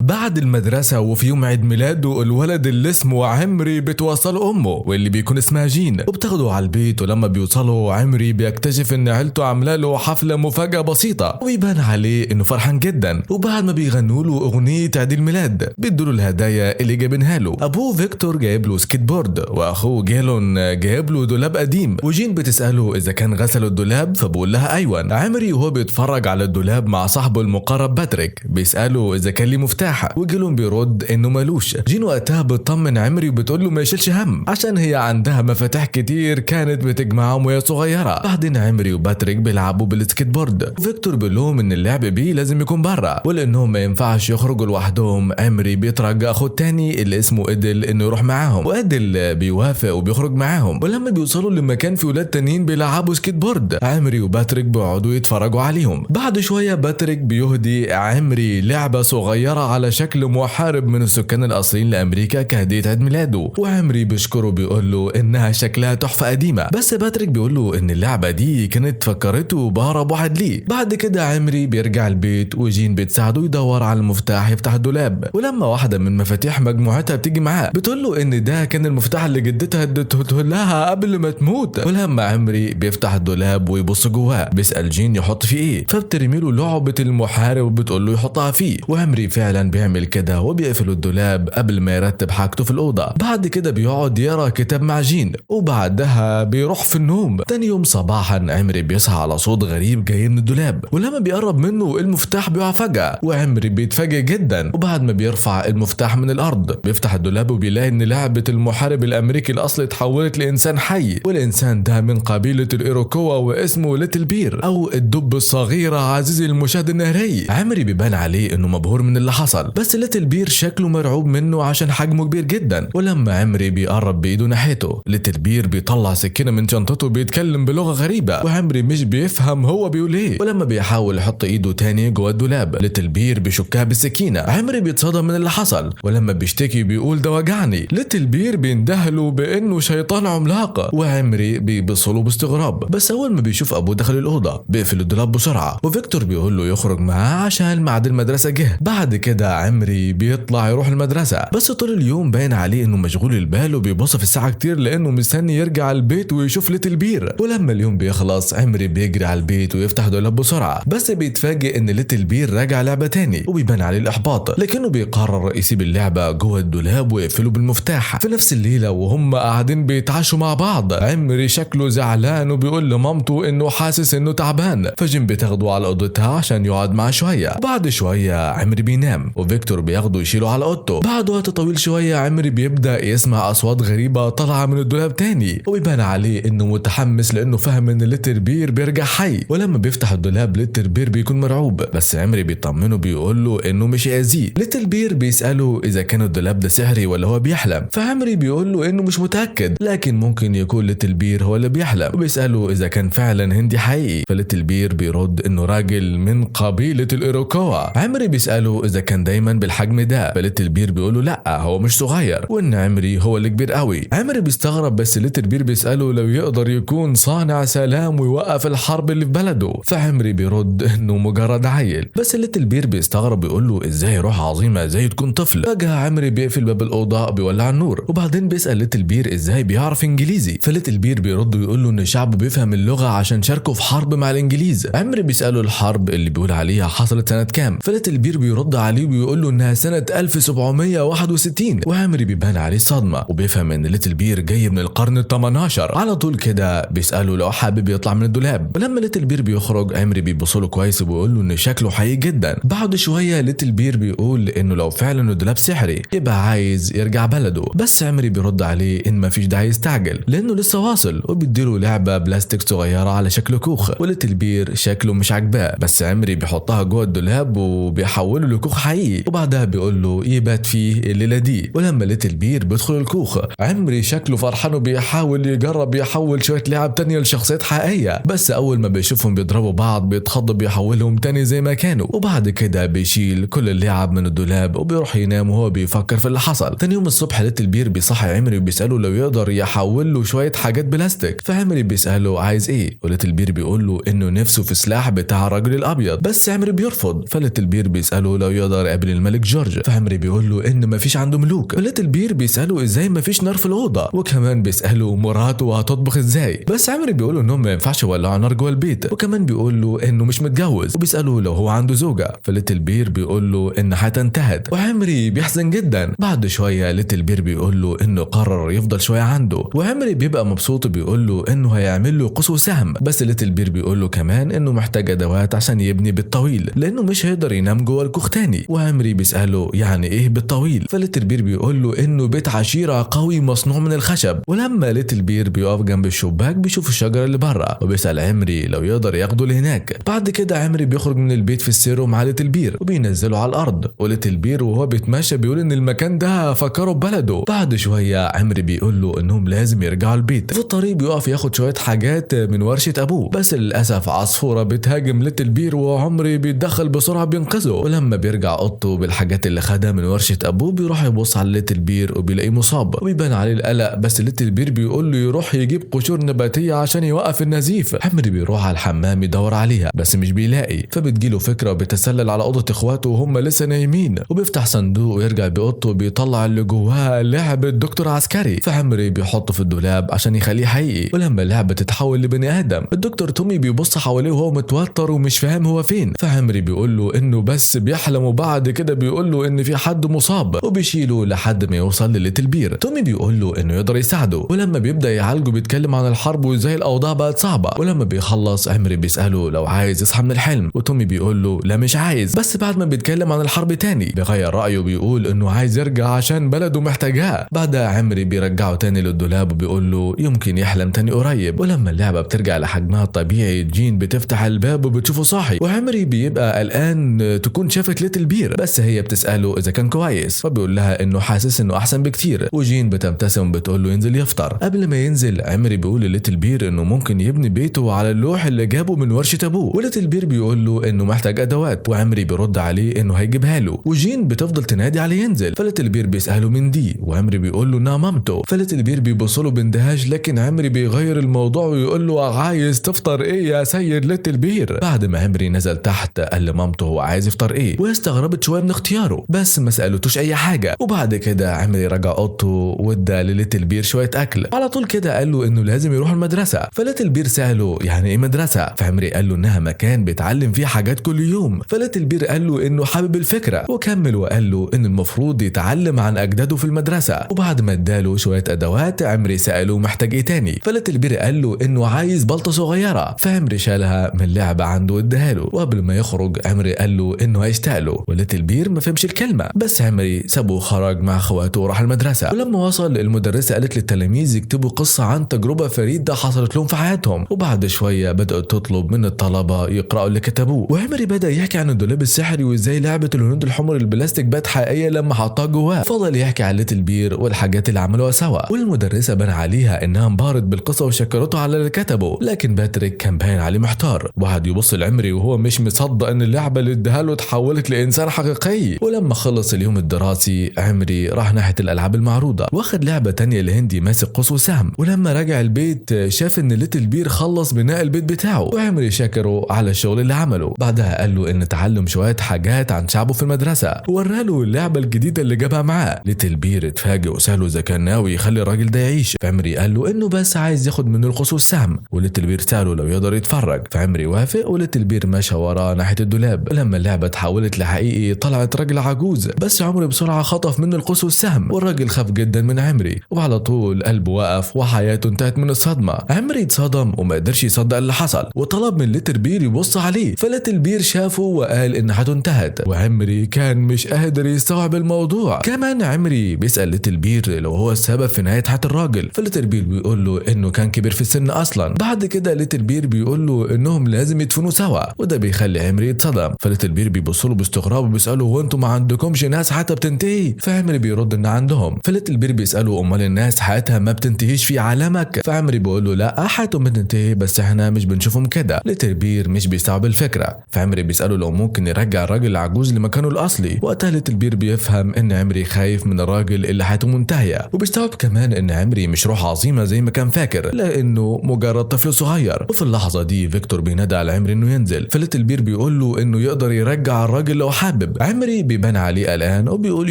بعد المدرسة وفي يوم عيد ميلاده الولد اللي اسمه عمري بتوصله أمه واللي بيكون اسمها جين وبتاخده على البيت، ولما بيوصلوا عمري بيكتشف إن عيلته عاملة له حفلة مفاجأة بسيطة ويبان عليه إنه فرحان جدا. وبعد ما بيغنوا له أغنية عيد الميلاد بيدوا له الهدايا اللي جايبينها له. أبوه فيكتور جايب له سكيت بورد وأخوه جيلون جايب له دولاب قديم، وجين بتسأله إذا كان غسل الدولاب فبقول لها أيوة. عمري وهو بيتفرج على الدولاب مع صاحبه المقرب باتريك بيسأله إذا كان ليه مفتاح، وجيلون بيرد إنه مالوش. جين وقتها بتطمن عمري وبتقول له ما يشيلش هم عشان هي عندها مفاتيح كتير كانت بتجمعهم وهي صغيرة. بعدين عمري وباتريك بيلعبوا بالسكيت بورد، وفيكتور بيقول لهم إن اللعب بيه لازم يكون برا ولأنهم ما ينفعش يخرجوا لوحدهم. عمري بيترجى أخوه التاني اللي اسمه إدل إنه يروح معاهم، وإدل بيوافق وبيخرج معاهم. ولما بيوصلوا لمكان في ولاد تانيين بيلعبوا سكيت بورد، عمري وباتريك بيقعدوا يتفرجوا عليهم. بعد شوية باتريك بيهدي عمري لعبة صغيرة على شكل محارب من السكان الأصليين لأمريكا كهدية عيد ميلاده، وعمري بيشكره بيقول له إنها شكلها تحفة قديمة، بس باتريك بيقول له إن اللعبة دي كانت فكرته بهرب واحد ليه. بعد كده عمري بيرجع البيت وجين بتساعده يدور على المفتاح يفتح الدولاب، ولما واحدة من مفاتيح مجموعتها بتيجي معاه بتقول له إن ده كان المفتاح اللي جدتها ادته لها قبل ما تموت. ولما عمري بيفتح الدولاب ويبص جواه بيسأل جين يحط فيه إيه، فبترمي له لعبة المحارب وبتقول له يحطها فيه، وعمري فعلا بيعمل كده وبيقفل الدولاب قبل ما يرتب حاجته في الأوضة. بعد كده بيقعد يقرا كتاب مع جين وبعدها بيروح في النوم. تاني يوم صباحا عمري بيصحى على صوت غريب جاي من الدولاب، ولما بيقرب منه المفتاح بيقع فجأة وعمري بيتفاجئ جدا. وبعد ما بيرفع المفتاح من الأرض بيفتح الدولاب وبيلاقي إن لعبة المحارب الأمريكي الأصلي اتحولت لإنسان حي، والإنسان ده من قبيلة الإيروكوا واسمه ليتل بير أو الدب الصغير. عزيزي المشاهد الناري، عمري بيبان عليه إنه مبهور من اللي حصل، بس ليتل بير شكله مرعوب منه عشان حجمه كبير جدا. ولما عمري بيقرب بإيده ناحيته ليتل بير بيطلع سكينة من شنطته بيتكلم بلغة غريبة وعمري مش بيفهم هو بيقول ايه. ولما بيحاول يحط ايده تاني جوه الدولاب ليتل بير بيشكها بالسكينة. عمري بيتصدم من اللي حصل، ولما بيشتكي بيقول ده وجعني. ليتل بير بيندهله بانه شيطان عملاق، وعمري بيبصله باستغراب، بس اول ما بيشوف ابوه دخل الاوضه بيقفل الدولاب بسرعه، وفيكتور بيقول له يخرج معاه عشان ميعاد المدرسه جه. بعد كده عمري بيطلع يروح المدرسه، بس طول اليوم باين عليه انه مشغول البال وبيبص في الساعه كتير لانه مستني يرجع البيت ويشوف ليتل بير. ولما اليوم بيخلص عمري بيجري على البيت ويفتح دولاب بسرعه، بس بيتفاجئ ان ليتل بير راجع لعبه تاني وبيبان عليه الاحباط، لكنه بيقرر يسيب اللعبه جوه الدولاب ويقفله بالمفتاح. في نفس الليله وهم قاعدين بيتعشوا مع بعض عمري شكله زعلان وبيقول لمامته انه حاسس انه تعبان، فجين بتاخده على اوضتها عشان يقعد معاه شويه. بعد شويه عمري بينام وفيكتور بياخده يشيله على اوضته. بعد وقت طويل شويه عمري بيبدا يسمع اصوات غريبه طالعه من الدولاب تاني، وبيبان عليه انه متحمس لانه فهم ان ليتل بير بيرجع حي. ولما بيفتح الدولاب ليتل بير بيكون مرعوب، بس عمري بيطمنه بيقول له انه مش هيأذيه. ليتل بير بيساله اذا كان الدولاب ده سحري ولا هو بيحلم، فعمري بيقول له انه مش متاكد لكن ممكن يكون ليتل بير هو اللي بيحلم، وبيساله اذا كان فعلا هندي حقيقي. فليتل بير بيرد انه راجل من قبيله الايروكوا. عمري بيساله اذا كان دايما بالحجم ده، فليتل بير بيقول له لا هو مش صغير وان عمري هو اللي كبير قوي. عمري بيستغرب، بس ليتل بير بيساله لو يقدر يكون صانع سلام ويوقف الحرب اللي في بلده، فعمري بيرد انه مجرد عيل. بس ليتل بير بيستغرب بيقول له ازاي روح عظيمه زي تكون طفل. فجاه عمري بيقفل باب الاوضه بيولع النور، وبعدين بيسال ليتل بير ازاي بيعرف انجليزي، فليتل بير بيرد ويقول له ان الشعب بيفهم اللغه عشان شاركوا في حرب مع الانجليز. عمري بيساله الحرب اللي بيقول عليها حصلت سنه كام، فليتل بير بيرد عليه ويقول له انها سنه 1761. وعمري بيبان عليه صدمه وبيفهم ان ليتل بير جاي من القرن ال18. على طول كده بيساله لو حابب يطلع من الدولاب، ولما ليتل بير بيخرج عمري بيبصله كويس وبيقول له ان شكله حقيقي جدا. بعد شويه ليتل بير بيقول انه لو فعلا الدولاب سحري يبقى عايز يرجع بلده، بس عمري بيرد عليه ان مفيش داعي يستعجل لانه لسه واصل، وبيديله لعبه بلاستيك صغيره على شكل كوخ، وليتل بير شكله مش عاجباه، بس عمري بيحطها جوه الدولاب وبيحوله لكوخ حقيقي، وبعدها بيقول له يبات فيه الليله دي. ولما ليتل بير بيدخل الكوخ عمري شكله فرحان وبيحاول يجرب يحول شويه لعب تانية لشخصيات حقيقيه، بس اول ما بيشوفهم بيضربوا بعض بيتخض بيحولهم تاني زي ما كانوا. وبعد كده بيشيل كل اللعب من الدولاب وبيروح ينام وهو بيفكر في اللي حصل. تاني يوم الصبح ليتل بير بيصحي عمري وبيساله لو يقدر يحول له شويه حاجات بلاستيك، فعمري بيساله عايز ايه، وليتل بير بيقول له انه نفسه في سلاح بتاع الراجل الابيض، بس عمري بيرفض. فليتل بير بيساله لو يقدر يقابل الملك جورج. فعمري بيقول له ان مفيش عنده ملوك. فليتل بير بيساله ازاي مفيش نار في الاوضه، وكمان بيساله مراته هتطبخ ازاي. بس عمري بيقول له انهم ما ينفعش يولعوا نار جوه البيت، وكمان بيقول له انه مش متجوز، وبيساله لو هو عنده زوجه. فليتل بير بيقول له ان حياته انتهت، وعمري بيحزن جدا. بعد شويه ليتل بير بيقول له انه قرر يفضل شويه عنده، وعمري بيبقى مبسوط وبيقول له انه هيعمل له قوس وسهم. بس ليتل بير بيقول له كمان انه محتاج ادوات عشان يبني بيت طويل، لانه مش هيقدر ينام جوه الكوخ تاني. وعمري بيساله يعني ايه بيت طويل. فليتل بير بيقول له انه بيت عشيره قوي مصنوع من الخشب. ولما ليتل بير بيقف جنب الشباك بيشوف الشجره اللي بره، وبيسال عمري لو يقدر ياخده لهناك. بعد كده عمري بيخرج من البيت في السير مع ليتل بير، وبينزله على الارض. وليتل بير وهو بيتمشى بيقول ان المكان ده فكره ببلده. بعد شويه عمري بيقول له انهم لازم يرجعوا البيت. في الطريق بيقف ياخد شويه حاجات من ورشه ابوه، بس للاسف عصفوره بتهاجم ليتل بير وعمري بيتدخل بسرعه بينقذه. ولما بيرجع اوضته بالحاجات اللي خدها من ورشه ابوه بيروح يبص على ليتل بير وبيلاقيه مصاب، وبيبان عليه القلق. بس ليتل بير بيقول له يروح يجيب قشور نباتيه عشان يوقف النزيف. عمري بيروح على الحمام يدور عليها بس مش بيلاقي، فبتجيله فكره وبيتسلل على اوضه اخواته وهم لسه نايمين، وبيفتح صندوق ويرجع باوضته بيطلع اللي جواه لعبه دكتور عسكري. فعمري بيحطه في الدولاب عشان يخليه حقيقي. ولما اللعبه تتحول لبني ادم الدكتور تومي بيبص حواليه وهو متوتر ومش فاهم هو فين. فعمري بيقول له انه بس بيحلم، وبعد كده بيقول له ان في حد مصاب وبيشيله لحد ما يوصل لليتل بير. تومي بيقول له انه يقدر يساعده، ولما بيبدا يعالجه بيتكلم عن الحرب وازاي الاوضاع بقت صعبه. ولما بيخلص عمري بيساله لو عايز يصحى من الحلم، وتومي بيقول له لا مش عايز. بس بعد ما بيتكلم عن الحرب تاني بيغير رايه وبيقول انه عايز يرجع عشان بلده محتاجاه. بعدها عمري بيرجعه تاني للدولاب وبيقول له يمكن يحلم تاني قريب. ولما اللعبه بترجع لحجمها الطبيعي جين بتفتح الباب وبتشوفه صاحي، وعمري بيبقى قلقان تكون شافت ليتل بير، بس هي بتساله اذا كان كويس، فبيقول لها انه حاسس انه احسن بكتير. وجين بتبتسم وبتقول له ينزل يفطر. قبل ما ينزل عمري بيقول لليتل بير انه ممكن يبني بيته على اللوح اللي جابه من ورشه ابوه. وليتل بير بيقول له انه محتاج ادوات، وعمري بيرد عليه انه هيجيبها له. وجين بتفضل تنادي عليه ينزل. فليتل بير بيساله من دي، وعمري بيقول له انها مامته. فليتل بير بيبص له باندهاش، لكن عمري بيغير الموضوع ويقول له عايز تفطر ايه يا سيد ليتل بير. بعد ما عمري نزل تحت قال لمامته هو عايز يفطر ايه، واستغربت شويه من اختياره بس ما سالتوش اي حاجه. وبعد كده عمري رجع اوضته وادى لليتل بير شويه اكل. على طول كده قال له انه لازم يروح المدرسه. فليتل بير ساله يعني ايه مدرسه، فعمري قال له انها مكان بيتعلم فيه حاجات كل يوم. فليتل بير قال له انه حابب الفكره، وكمل وقال له ان المفروض يتعلم عن اجداده في المدرسه. وبعد ما اداله شويه ادوات عمري ساله محتاج ايه تاني. فليتل بير قال له انه عايز بلطه صغيره، فعمري شالها من لعبه عنده واداها له. وقبل ما يخرج عمري قال له انه هيشتاق له، وليتل بير ما فهمش الكلمه، بس عمري سابه وخرج مع اخواته وراح المدرسه. ولما وصل المدرسه قالت للتلاميذ يكتبوا قصه عن تجربه فريده حصلت لهم في حياتهم. وبعد شويه بدات تطلب من الطلبه يقراوا اللي كتبوه. وعمري بدا يحكي عن الدولاب السحري وازاي لعبه الهنود الحمر البلاستيك بقت حقيقيه لما حطها جواه. فضل يحكي عن ليتل بير والحاجات اللي عملوها سوا. والمدرسه بان عليها انها انبهرت بالقصه وشكرته على اللي كتبه، لكن باتريك كان باين عليه محتار وقعد يبص لعمري وهو مش مصدق ان اللعبه اللي اداها له اتحولت لانسان حقيقي. ولما خلص اليوم الدراسي عمري راح ناحيه الالعاب المعروضه واخد لعبه تانية لهندي ماسك قوس وسهم. ولما رجع البيت شاف ان ليتل بير خلص بناء البيت بتاعه، وعمري شكره على الشغل اللي عمله. بعدها قال له ان اتعلم شويه حاجات عن شعبه في المدرسه، ووراله اللعبه الجديده اللي جابها معاه. ليتل بير اتفاجئ وساله اذا كان ناوي يخلي الراجل ده يعيش. فعمري قال له انه بس عايز ياخد منه القوس والسهم. وليتل بير ساله لو يقدر يتفرج، فعمري وافق. وليتل بير مشى وراه ناحيه الدولاب. ولما اللعبه اتحولت لحقيقي طلعت راجل عجوز، بس عمري بسرعه خطف منه القوس والسهم، والراجل خاف جدا من عمري وعلى طول قلبه وقف وحياته انتهت من الصدمه. عمري اتصدم وما قدرش يصدق اللي حصل، وطلب من ليتل بير يبص عليه. فليتل بير شافه وقال ان حياته انتهت، وعمري كان مش قادر يستوعب الموضوع. كمان عمري بيسال ليتل بير لو هو السبب في نهايه حياه الراجل. فليتل بير بيقول له انه كان كبير في السن اصلا. بعد كده ليتل بير بيقول له انهم لازم يدفنوا سوا، وده بيخلي عمري يتصدم. فليتل بير بيبص له باستغراب وبيساله هو انتوا ما عندكمش ناس حتى بتنتهي؟ فعمري بيرد ان عندهم. فليتل بير بيساله امال الناس حياتها ما بتنتهيش في عالمك؟ فعمري بيقول له لا حياتهم بتنتهي بس احنا مش بنشوفهم كده. ليتل بير مش بيستوعب الفكره، فعمري بيساله لو ممكن يرجع الراجل العجوز لمكانه الاصلي. وقتها ليتل بير بيفهم ان عمري خايف من الراجل اللي حياته منتهيه، وبيستوعب كمان ان عمري مش روح عظيمه زي ما كان فاكر، لانه مجرد طفل صغير. وفي اللحظه دي فيكتور بينادى على عمري انه ينزل. فليتل بير بيقول له انه يقدر يرجع الراجل لو حابب، متحبب. عمري بيبان عليه قلقان وبيقول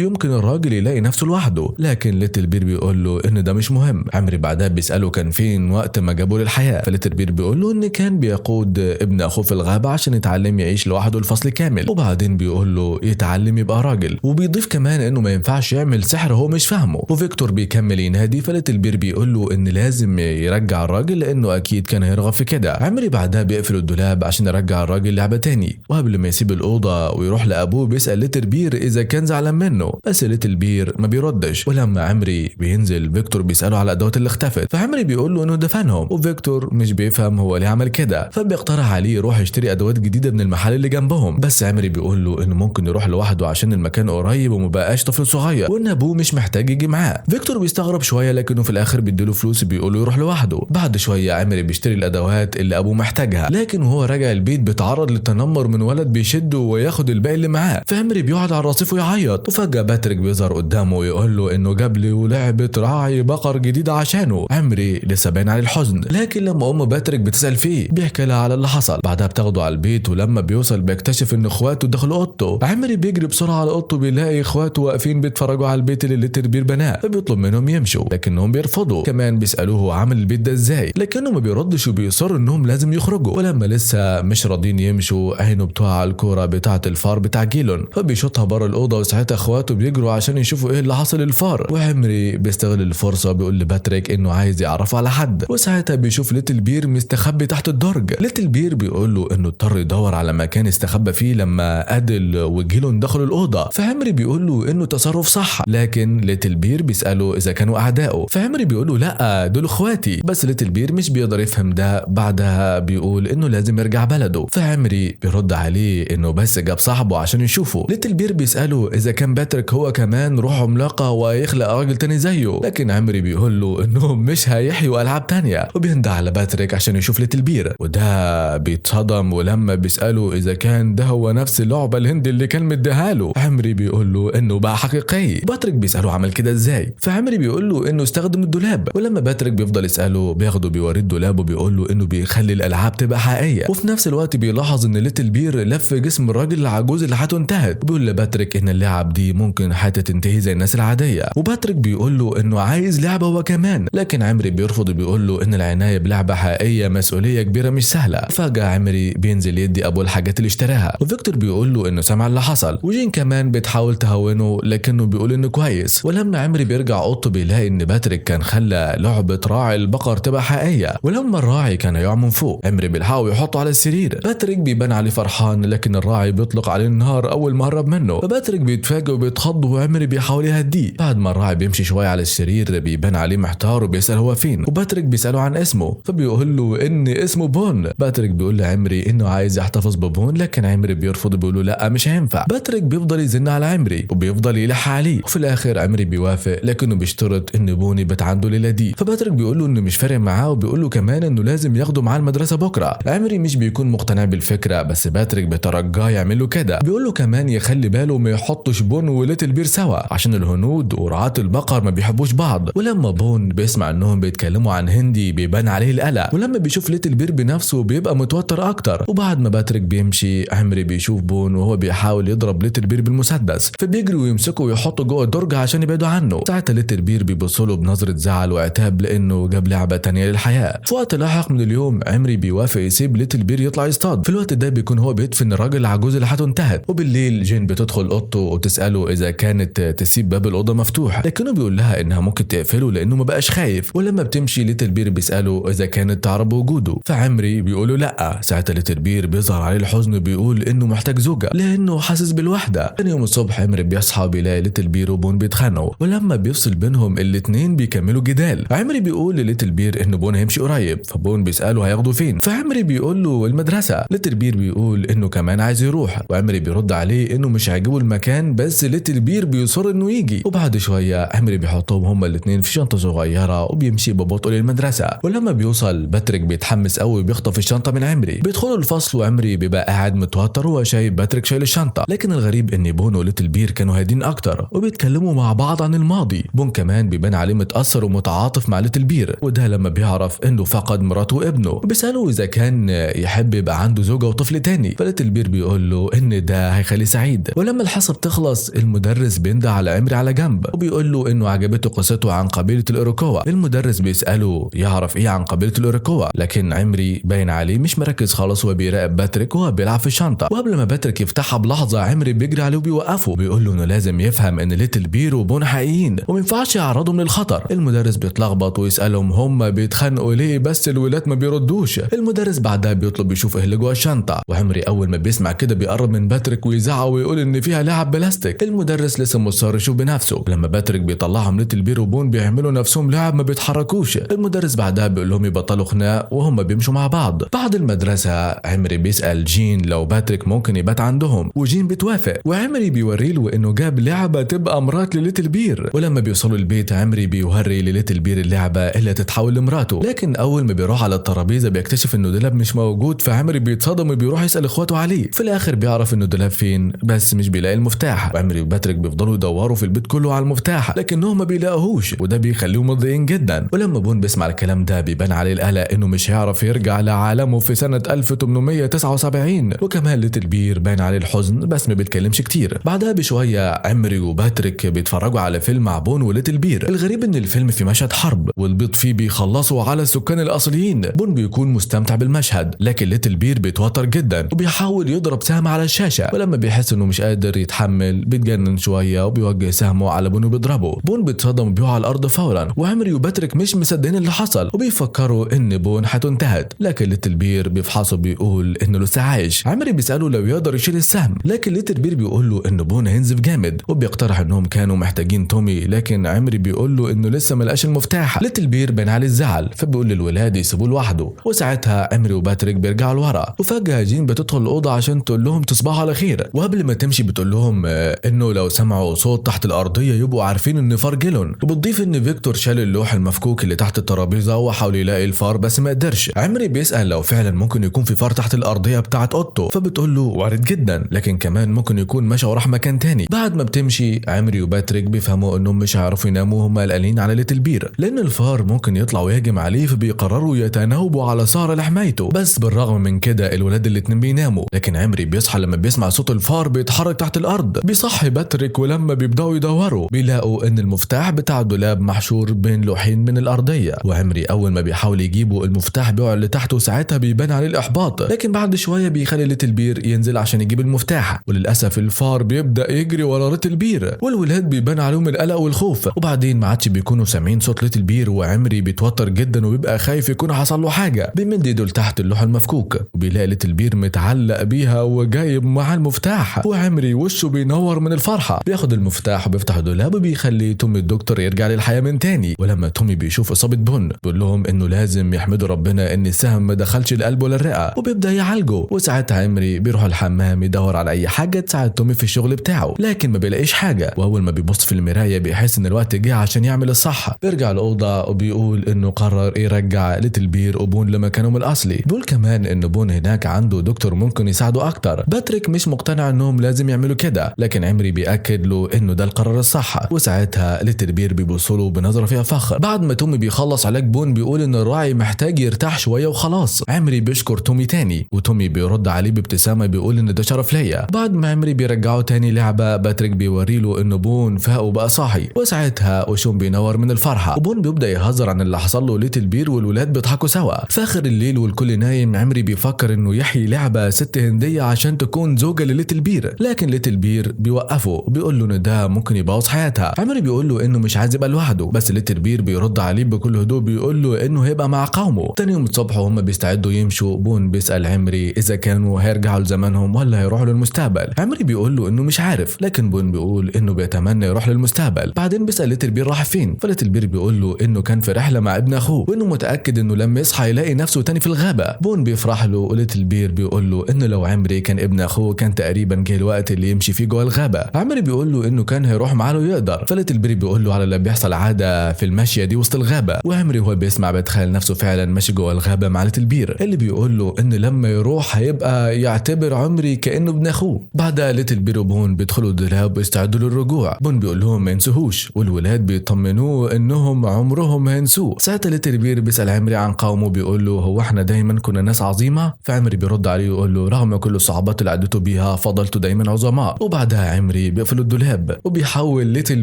يمكن الراجل يلاقي نفسه لوحده، لكن ليتل بير بيقول له ان ده مش مهم. عمري بعدها بيساله كان فين وقت ما جابه للحياه، فليتل بير بيقول له ان كان بيقود ابن اخوه في الغابه عشان يتعلم يعيش لوحده الفصل كامل، وبعدين بيقول له يتعلم يبقى راجل، وبيضيف كمان انه ما ينفعش يعمل سحر هو مش فاهمه. وفيكتور بيكمل ينادي، فليتل بير بيقول له ان لازم يرجع الراجل لانه اكيد كان هيرغب في كده. عمري بعدها بيقفل الدولاب عشان يرجع الراجل لعبه تاني، وقبل ما يسيب الاوضه ويروح لابوه بيسال ليتل بير اذا كان زعلان منه، بس ليتل بير ما بيردش. ولما عمري بينزل فيكتور بيساله على الادوات اللي اختفت، فعمري بيقول له انه دفنهم، وفيكتور مش بيفهم هو ليه عمل كده، فبيقترح عليه يروح يشتري ادوات جديده من المحل اللي جنبهم. بس عمري بيقول له انه ممكن يروح لوحده عشان المكان قريب ومبقاش طفل صغير، وان ابوه مش محتاج يجي معاه. فيكتور بيستغرب شويه لكنه في الاخر بيديله فلوس وبيقول له يروح لوحده. بعد شويه عمري بيشتري الادوات اللي ابوه محتاجها، لكن وهو راجع البيت بيتعرض للتنمر من ولد بيشده وياخد الباقي اللي معاه، فعمري بيقعد على الرصيف ويعيط. وفجاه باتريك بيظهر قدامه ويقول له انه جاب له لعبه راعي بقر جديده عشانه. عمري لسه باين عليه الحزن، لكن لما ام باتريك بتسال فيه بيحكي لها على اللي حصل. بعدها بتاخده على البيت، ولما بيوصل بيكتشف ان اخواته دخلوا اوضته. عمري بيجري بسرعه على اوضته بيلاقي اخواته واقفين بيتفرجوا على البيت اللي ليتل بير بناه، فبيطلب منهم يمشوا لكنهم بيرفضوا. كمان بيسالوه هو عامل البيت ده ازاي، لكنه ما بيردش وبيصر انهم لازم يخرجوا. ولما لسه مش راضيين يمشوا عينه بتقع على الكوره بتاعه الفار بتاع جيلون، فبيشوطها بره الاوضه، وساعتها اخواته بيجروا عشان يشوفوا ايه اللي حصل للفار. وعمري بيستغل الفرصه بيقول لباتريك انه عايز يعرف على حد، وساعتها بيشوف ليتل بير مستخبي تحت الدرج. ليتل بير بيقول له انه اضطر يدور على مكان استخبى فيه لما ادل وجيلون دخلوا الاوضه، فعمري بيقول له انه تصرف صح، لكن ليتل بير بيساله اذا كانوا اعدائه، فعمري بيقول له لا دول اخواتي، بس ليتل بير مش بيقدر يفهم ده. بعدها بيقول انه لازم يرجع بلده، فعمري بيرد عليه انه بس جاب صاحبه عشان يشوفه. ليتل بير بيساله اذا كان باتريك هو كمان روح عملاقه ويخلق راجل تاني زيه، لكن عمري بيقول له انه مش هيحيوا العاب تانية، وبيندى على باتريك عشان يشوف ليتل بير، وده بيتصدم. ولما بيساله اذا كان ده هو نفس اللعبه الهندي اللي كان مديها له، عمري بيقول له انه بقى حقيقي. باتريك بيساله عمل كده ازاي، فعمري بيقول له انه استخدم الدولاب. ولما باتريك بيفضل يساله بياخده بيوريه الدولاب وبيقول له انه بيخلي الالعاب تبقى حقيقيه. وفي نفس الوقت بيلاحظ ان ليتل بير لف جسم الراجل العجوز اللي حياته انتهت، وبيقول لباتريك ان اللعب دي ممكن حياته تنتهي زي الناس العاديه. وباتريك بيقول له انه عايز لعبه هو كمان، لكن عمري بيرفض وبيقول له ان العنايه بلعبه حقيقيه مسؤوليه كبيره مش سهله. فجاه عمري بينزل يدي ابو الحاجات اللي اشتراها، وفيكتور بيقول له انه سمع اللي حصل، وجين كمان بتحاول تهونه لكنه بيقول انه كويس. ولما عمري بيرجع اوضته بيلاقي ان باتريك كان خلى لعبه راعي البقر تبقى حقيقيه، ولما الراعي كان يقع من فوق عمري بيلحقه يحطه على السرير. باتريك بيبان عليه فرحان، لكن الراعي بيطلق عليه النهار اول ما هرب منه، فباتريك بيتفاجئ وبيتخض وعمري بيحاول يهديه. بعد ما الراعي بيمشي شويه على السرير بيبان عليه محتار وبيسال هو فين، وباتريك بيساله عن اسمه، فبيقول له ان اسمه بون. باتريك بيقول لعمري انه عايز يحتفظ ببون، لكن عمري بيرفض وبيقول له لا مش هينفع. باتريك بيفضل يزن على عمري وبيفضل يلح عليه، وفي الاخر عمري بيوافق لكنه بيشترط ان بون يبات عنده الليله دي. فباتريك بيقول له انه مش فارق معاه، وبيقول له كمان انه لازم ياخده معاه المدرسه بكره. عمري مش بيكون مقتنع بالفكره، بس باتريك بيترجاه يعمل له كده. بيقول له كمان يخلي باله ما يحطش بون وليتل بير سوا عشان الهنود ورعاة البقر ما بيحبوش بعض. ولما بون بيسمع انهم بيتكلموا عن هندي بيبان عليه القلق، ولما بيشوف ليتل بير بنفسه بيبقى متوتر اكتر. وبعد ما باتريك بيمشي عمري بيشوف بون وهو بيحاول يضرب ليتل بير بالمسدس، فبيجري ويمسكه ويحطه جوه الدرج عشان يبعدوا عنه. ساعتها ليتل بير بيبص له بنظره زعل وعتاب لانه جاب لعبه تانية للحياه. في وقت لاحق من اليوم عمري بيوافق يسيب ليتل بير يطلع يصطاد. في الوقت ده بيكون هو بيدفن الراجل العجوز اللي حياته انتهت. وبالليل جين بتدخل اوضته وتساله اذا كانت تسيب باب الاوضه مفتوح، لكنه بيقول لها انها ممكن تقفله لانه ما بقاش خايف. ولما بتمشي ليتل بير بيساله اذا كانت تعرف بوجوده، فعمري بيقول له لا. ساعتها ليتل بير بيظهر عليه الحزن وبيقول انه محتاج زوجه لانه حاسس بالوحده. ثاني يوم الصبح عمري بيصحى بيلاقي ليتل بير وبون بيتخانقوا، ولما بيفصل بينهم الاثنين بيكملوا جدال. عمري بيقول لليتل بير ان بون هيمشي قريب، فبون بيساله هياخده فين، فعمري بيقول له المدرسه. ليتل بير بيقول انه كمان عايز يروح، وعمري بيرد عليه انه مش عاجبه المكان، بس ليتل بير بيصر انه يجي. وبعد شويه عمري بيحطهم هما الاثنين في شنطه صغيره وبيمشي ببطء للمدرسه. ولما بيوصل باتريك بيتحمس قوي وبيخطف الشنطه من عمري. بيدخلوا الفصل وعمري بيبقى قاعد متوتر وهو شايف باتريك شايل الشنطه، لكن الغريب ان بون وليتل بير كانوا هادين اكتر وبيتكلموا مع بعض عن الماضي. بون كمان بيبان عليه متاثر ومتعاطف مع ليتل بير، وده لما بيعرف انه فقد مراته وابنه، وبيساله اذا كان يحب يبقى عنده زوجه وطفل تاني. فليتل بير بيقول له ان ده هيخليه سعيد. ولما الحصة بتخلص المدرس بينده على عمري على جنب وبيقول له انه عجبته قصته عن قبيلة الإيروكوا. المدرس بيسأله يعرف ايه عن قبيلة الإيروكوا، لكن عمري باين عليه مش مركز خالص وبيراقب باتريك وهو بيلعب في الشنطة. وقبل ما باتريك يفتحها بلحظة عمري بيجري عليه وبيوقفه وبيقول له انه لازم يفهم ان ليتل بير وبون حقيقيين وما ينفعش يعرضهم للخطر. المدرس بيتلخبط ويسألهم هم بيتخانقوا ليه بس الولاد ما بيردوش. المدرس بعدها بيطلب يشوف ايه اللي جوه الشنطة، وعمري اول ما بيسمع كده بيقرب من باتريك ويزعق ويقول ان فيها لعب بلاستيك. المدرس لسه مصر يشوف بنفسه. لما باتريك بيطلعهم ليتل بير وبون بيعملوا نفسهم لعب ما بيتحركوش. المدرس بعدها بيقول لهم يبطلوا خناق وهم بيمشوا مع بعض. بعد المدرسة عمري بيسأل جين لو باتريك ممكن يبات عندهم وجين بتوافق، وعمري بيوري له انه جاب لعبة تبقى مرات لليتل بير. ولما بيوصلوا البيت عمري بيوري لليتل بير اللعبة اللي تتحول لمراته، لكن اول ما بيروح على الترابيزة بيكتشف انه دولاب مش موجود. فعمري بيتصدم وبيروح يسأل اخواته عليه. في الاخر بيعرف انه دولاب فين بس مش بيلاقي المفتاح. وعمري وباتريك بيفضلوا يدوروا في البيت كله على المفتاح لكنهم ما بيلاقوهوش، وده بيخليهم مضايقين جدا. ولما بون بيسمع الكلام ده بيبان عليه القلق انه مش هيعرف يرجع لعالمه في سنة 1879. وكمان ليتل بير باين عليه الحزن بس ما بيتكلمش كتير. بعدها بشوية عمري وباتريك بيتفرجوا على فيلم مع بون وليتل بير. الغريب ان الفيلم في مشهد حرب والبيض فيه بيخلصوا على السكان الاصليين. بون بيكون مستمتع بالمشهد لكن ليتل بير بيتوتر جدا وبيحاول يضرب سهم على الشاشة، ولما بيحس انه مش قادر يتحمل بيتجنن شوية وبيوجه سهمه على بون وبيضربه. بون بيتصدم وبيقع على الارض فورا، وعمري وباتريك مش مصدقين اللي حصل وبيفكروا ان بون هتنتهت. لكن ليتل بير بيفحصه بيقول انه لسه عايش. عمري بيسأله لو يقدر يشيل السهم، لكن ليتل بير بيقول له ان بون هينزف جامد وبيقترح انهم كانوا محتاجين تومي، لكن عمري بيقول له انه لسه ملقاش المفتاح. ليتل بير بان عليه الزعل فبيقول للولاد يسيبوه لوحده. وساعتها عمري وباتريك بيرجعوا لورا، وفجأة جين بتدخل الأوضة عشان تقول لهم تصبحوا على خير. وقبل ما تمشي بتقول لهم انه لو سمعوا صوت تحت الأرضية يبقوا عارفين ان فار جيلون. وبتضيف ان فيكتور شال اللوح المفكوك اللي تحت الترابيزة وحاول يلاقي الفار بس ما قدرش. عمري بيسأل لو فعلا ممكن يكون في فار تحت الأرضية بتاعت اوضته، فبتقول له وارد جدا لكن كمان ممكن يكون مشى وراح مكان تاني. بعد ما بتمشي عمري وباتريك بيفهموا انهم مش هيعرفوا يناموا وهم قلقانين على ليتل بير لان الفار ممكن يطلع ويهجم عليه، فبيقرروا يتناوبوا على سهرة لحمايته. بس بالرغم من كده الولاد الاتنين بيناموا، لكن عمري بيصحى لما بيسمع صوت الفار بيتحرك تحت الارض. بيصحي باتريك ولما بيبداوا يدوروا بيلاقوا ان المفتاح بتاع الدولاب محشور بين لوحين من الارضيه. وعمري اول ما بيحاول يجيبوا المفتاح بيقع لتحت وساعتها بيبان عليه الاحباط، لكن بعد شويه بيخلي ليتل بير ينزل عشان يجيب المفتاح. وللاسف الفار بيبدا يجري ورا ليتل بير والولاد بيبان عليهم القلق والخوف. وبعدين ما عادش بيكونوا سامعين صوت ليتل بير، وعمري بيتوتر جدا وبيبقى خايف يكون حصل له حاجه. بيمد ايده لتحت اللوحه المفكوك وبيلاقي ليتل بير متعلق بيها وجايب معاه المفتاح، وعمري وشه بينور من الفرحه. بياخد المفتاح وبيفتح الدولاب وبيخلي تومي الدكتور يرجع للحياه من تاني. ولما تومي بيشوف اصابه بون بيقول لهم انه لازم يحمدوا ربنا ان السهم ما دخلش القلب ولا الرئه، وبيبدا يعالجه. وساعتها عمري بيروح الحمام يدور على اي حاجه تساعد تومي في الشغل بتاعه لكن ما بيلاقيش حاجه. واول ما بيبص في المرايه بيحس ان الوقت جه عشان يعمل الصح. بيرجع الاوضه وبيقول انه قرر يرجع ليتل بير وبون لمكانهم الاصلي. بيقول كمان ان بون هناك عنده دكتور ممكن يساعده اكتر. باتريك مش مقتنع انهم لازم يعملوا كده، لكن عمري بيأكد له انه ده القرار الصح. وساعتها ليتل بير بيبصله بنظره فيها فخر. بعد ما تومي بيخلص علاج بون بيقول ان الراعي محتاج يرتاح شويه وخلاص. عمري بيشكر تومي تاني وتومي بيرد عليه بابتسامه بيقول ان ده شرف ليا. بعد ما عمري بيرجعه تاني لعبه باتريك بيوري له انه بون فاق وبقى صاحي، وساعتها وشون بينور من الفرحه وبون بيبدا يهزر عن اللي حصل له ليتل بير والولاد بيضحكوا سوا. في اخر الليل والكل نايم عمري بيفكر انه يحيي لعبه ست هنديه عشان تكون زوجه لليتل بير، لكن ليتل بير بيوقفه وبيقول له ان ده ممكن يبوظ حياتها. عمري بيقول له انه مش عايز يبقى لوحده، بس ليتل بير بيرد عليه بكل هدوء بيقول له انه هيبقى مع قومه. تاني يوم الصبح وهم بيستعدوا يمشوا بون بيسال عمري اذا كانوا هيرجعوا لزمانهم ولا هيروحوا للمستقبل. عمري بيقول له انه مش عارف، لكن بون بيقول انه بيتمنى يروح للمستقبل. بعدين بيسال ليتل بير راح فين، فليتل بير بيقول له انه كان في رحله مع ابن اخوه وانه متاكد انه لما يصحى يلاقي نفسه تاني في الغابه. بون بيفرح له وليتل بير بيقول له انه لو عمري كان ابن اخوه كان تقريبا جه الوقت اللي يمشي فيه جوه الغابه. عمري بيقول له انه كان هيروح معاه لو يقدر، فليتل بير بيقول له على اللي بيحصل عاده في المشيه دي وسط الغابه. وعمري هو بيسمع بيتخيل نفسه فعلا ماشي جوه الغابه مع ليتل بير اللي بيقول له ان لما يروح هيبقى يعتبر عمري كانه ابن اخوه. بعدها ليتل بير وبون بيدخلوا الدولاب ويستعدوا للرجوع. بون بيقول لهم ما ينسوهوش والولاد بيطمنوه انهم عمرهم ما ينسوه. ساعتها ليتل بير بيسال عمري عن قومه وبيقول له هو احنا دايما كنا ناس عظيمه؟ فعمري بيرد عليه ويقول له رغم كل الصعوبات اللي عديتوا بيها بعدها فضلتوا دايما عظماء. وبعدها عمري بيقفل الدولاب وبيحول ليتل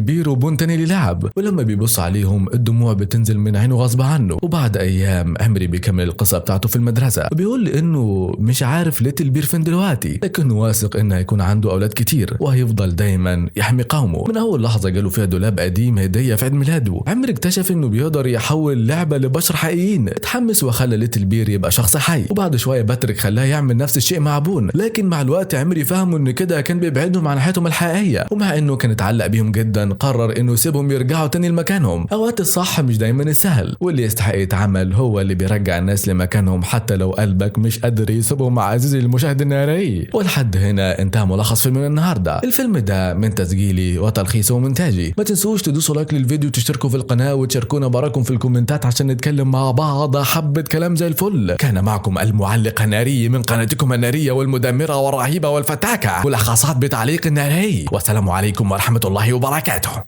بير وبون تاني للعب، ولما بيبص عليهم الدموع بتنزل من عينه غصب عنه. وبعد ايام عمري بيكمل القصه بتاعته في المدرسه وبيقول انه مش عارف ليتل بير فين دلوقتي، لكنه واثق انه هيكون عنده اولاد كتير وهيفضل دايما يحمي قومه. من اول لحظه جاله فيها دولاب قديم هديه في عيد ميلاده. عمري اكتشف انه بيقدر يحول لعبه لبشر حقيقيين، اتحمس وخلى ليتل بير يبقى شخص حي. وبعد شويه باتريك خلاه يعمل نفس الشيء مع بون، لكن مع الوقت عمري فهموا ان كده كان بيبعدهم عن حياتهم الحقيقيه، ومع انه كان اتعلق بيهم جدا قرر انه يسيبهم يرجعوا تاني لمكانهم. اوقات الصح مش دايما السهل، واللي يستحق يتعمل هو اللي بيرجع الناس لمكانهم حتى لو قلبك مش قادر يسيبهم. عزيزي المشاهد الناري، ولحد هنا انتهى ملخص فيلم النهارده. الفيلم ده من تسجيلي وتلخيصه ومونتاجي. ما تنسوش تدوسوا لايك للفيديو وتشتركوا في القناه وتشاركونا براكم في الكومنتات عشان نتكلم مع بعض حبه كلام زي الفل. كان معكم المعلق الناري من قناتكم الناريه والمدمره والرهيبه والفتاكه، ملخصات بتعليق الناري، والسلام عليكم ورحمه الله وبركاته.